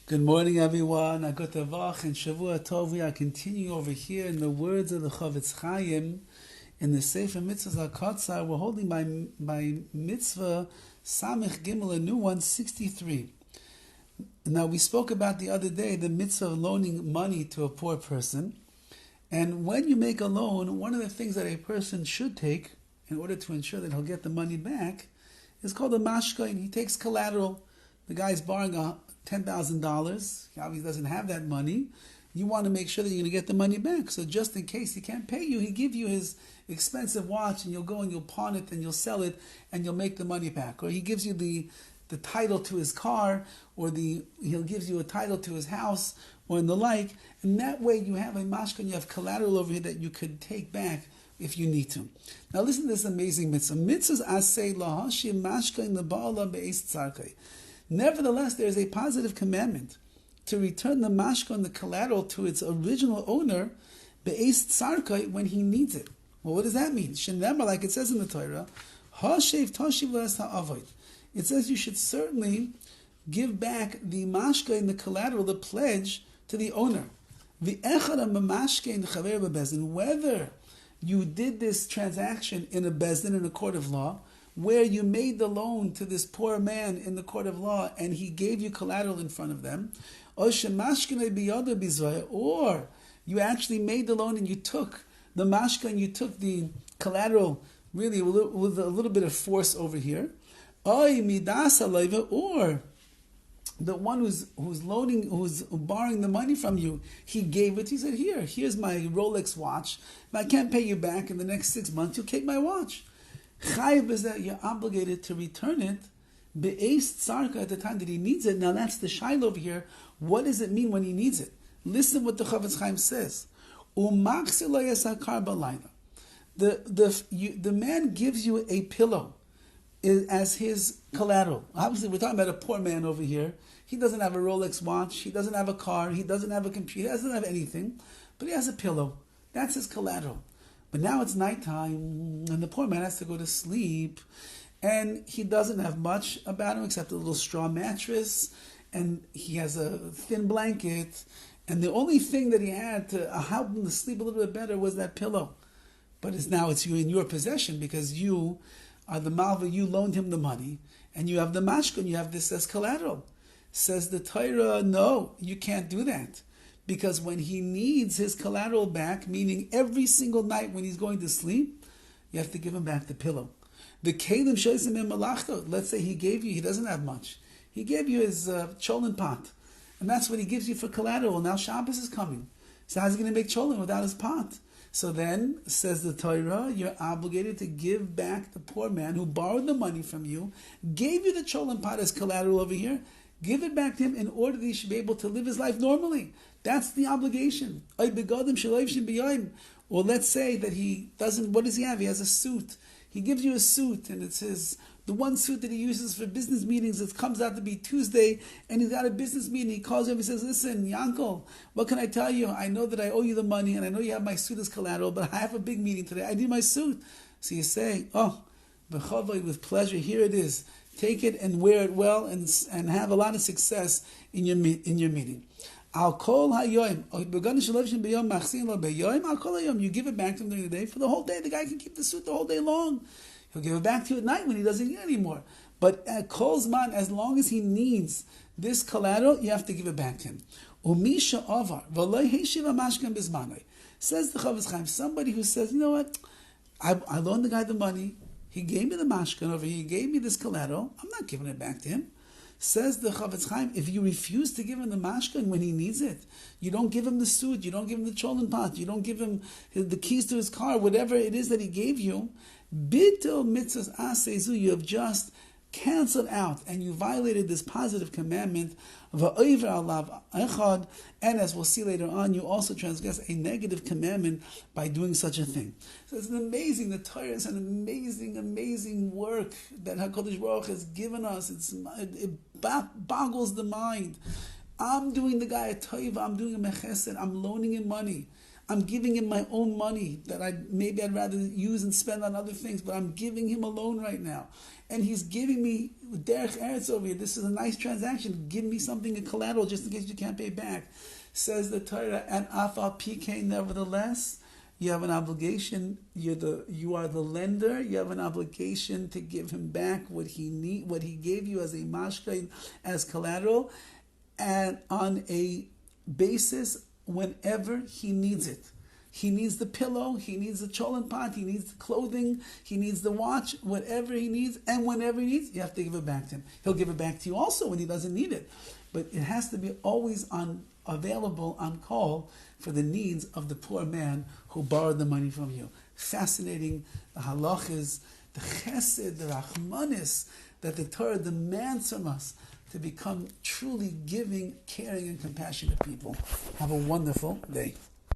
Good morning, everyone. Agut Avach and Shavua Tov. We are continuing over here in the words of the Horowitz in the Sefer HaMitzvos HaKotzar. We're holding by Mitzvah Samech Gimel, a new one, 63. Now, we spoke about the other day the mitzvah of loaning money to a poor person. And when you make a loan, one of the things that a person should take in order to ensure that he'll get the money back is called a mashka, and he takes collateral. The guy's borrowing $10,000. He obviously doesn't have that money. You want to make sure that you're going to get the money back. So just in case he can't pay you, he give you his expensive watch, and you'll go and you'll pawn it and you'll sell it and you'll make the money back. Or he gives you the title to his car, or he'll give you a title to his house, or in the like. And that way you have a mashka and you have collateral over here that you could take back if you need to. Now listen to this amazing mitzvah. Mitzvahs asay lahashim mashka in the ba'ala be'es tzarkai. Nevertheless, there is a positive commandment to return the mashka and the collateral to its original owner, be'es tzarkai, when he needs it. Well, what does that mean? Shenemar, like it says in the Torah, hashev tashiv las ha'avoid. It says you should certainly give back the mashka and the collateral, the pledge, to the owner. Whether you did this transaction in a bezdin, in a court of law, where you made the loan to this poor man in the court of law and he gave you collateral in front of them, or you actually made the loan and you took the mashka and you took the collateral really with a little bit of force over here, or the one who's borrowing the money from you, he gave it. He said, here's my Rolex watch. If I can't pay you back in the next 6 months, you'll take my watch. Chayiv is that you're obligated to return it be'es tzarka at the time that he needs it. Now that's the shaila over here. What does it mean when he needs it? Listen what the Horowitz says. The man gives you a pillow as his collateral. Obviously, we're talking about a poor man over here. He doesn't have a Rolex watch. He doesn't have a car. He doesn't have a computer. He doesn't have anything. But he has a pillow. That's his collateral. But now it's nighttime, and the poor man has to go to sleep, and he doesn't have much about him except a little straw mattress, and he has a thin blanket, and the only thing that he had to help him to sleep a little bit better was that pillow. But it's you in your possession because you are the malva, you loaned him the money, and you have the mashka, and you have this as collateral. Says the Torah, no, you can't do that. Because when he needs his collateral back, meaning every single night when he's going to sleep, you have to give him back the pillow. The kelim shoysim in malachto, let's say he doesn't have much. He gave you his cholent pot. And that's what he gives you for collateral. Now Shabbos is coming. So how's he going to make cholent without his pot? So then, says the Torah, you're obligated to give back the poor man who borrowed the money from you, gave you the cholent pot as collateral over here, give it back to him in order that he should be able to live his life normally. That's the obligation. Or let's say that he doesn't, what does he have? He has a suit. He gives you a suit, and it's the one suit that he uses for business meetings. It comes out to be Tuesday, and he's got a business meeting. He calls you up and says, listen, Yankel, what can I tell you? I know that I owe you the money, and I know you have my suit as collateral, but I have a big meeting today. I need my suit. So you say, with pleasure, here it is. Take it and wear it well and have a lot of success in your meeting. I'll call hayoim. You give it back to him during the day for the whole day. The guy can keep the suit the whole day long. He'll give it back to you at night when he doesn't need it anymore. But at Kol's man, as long as he needs this collateral, you have to give it back to him. Says the Horowitz, somebody who says, you know what, I loaned the guy the money. He gave me the mashkan over here. He gave me this collateral. I'm not giving it back to him. Says the Horowitz, if you refuse to give him the mashkan when he needs it, you don't give him the suit, you don't give him the cholent pot, you don't give him the keys to his car, whatever it is that he gave you, bitul mitzvahs asezu, you have just canceled out and you violated this positive commandment of ha'over alav echad, and as we'll see later on, you also transgress a negative commandment by doing such a thing. So it's amazing. The Torah is an amazing work that HaKadosh Baruch Hu has given us. It boggles the mind. I'm doing the guy a toiva, I'm doing him a chesed, I'm loaning him money. I'm giving him my own money that maybe I'd rather use and spend on other things, but I'm giving him a loan right now. And he's giving me derech eretz over here. This is a nice transaction. Give me something in collateral just in case you can't pay back. Says the Torah, and afal pk, nevertheless, you have an obligation. You are the lender. You have an obligation to give him back what he gave you as a mashka, as collateral, and on a basis whenever he needs it. He needs the pillow, he needs the cholent pot, he needs the clothing, he needs the watch, whatever he needs, and whenever he needs, you have to give it back to him. He'll give it back to you also when he doesn't need it. But it has to be always available on call for the needs of the poor man who borrowed the money from you. Fascinating, the halachas, the chesed, the rachmanis that the Torah demands from us to become truly giving, caring, and compassionate people. Have a wonderful day.